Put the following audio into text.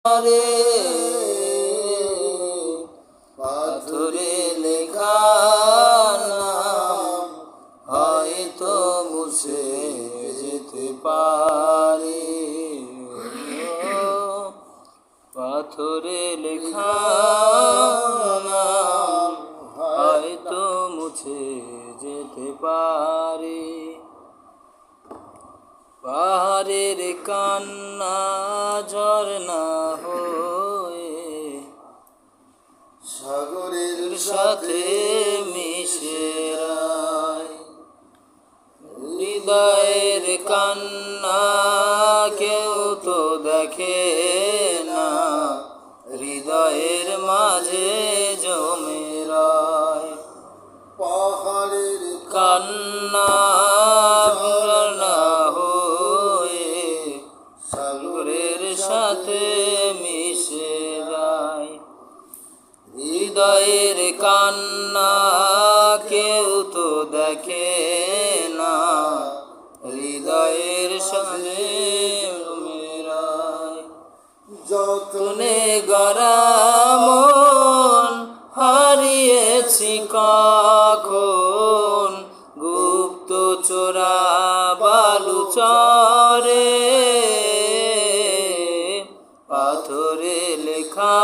রে পাথরে লেখা নাম হয়তো মুছে যেতে পারে। পাথরে লেখা নাম হয়তো মুছে যেতে পারে। পাহাড়ের কান্না ঝরনা হয়ে সাগরের সাথে মিশে যায়। হৃদয়ের কান্না কেউ তো দেখে না, হৃদয়ের মাঝে জমে রয়। পাহাড়ের কান্না ঝরনা হয়ে সাগরের সাথে মিশে যায়। হৃদয়ের কান্না কেউ তো দেখে না, হৃদয়ের সাথে মেরায়। যতনে গড়া মন হারিয়েছি কখন, গুপ্ত চোরা বালু চরে পাথরে লেখা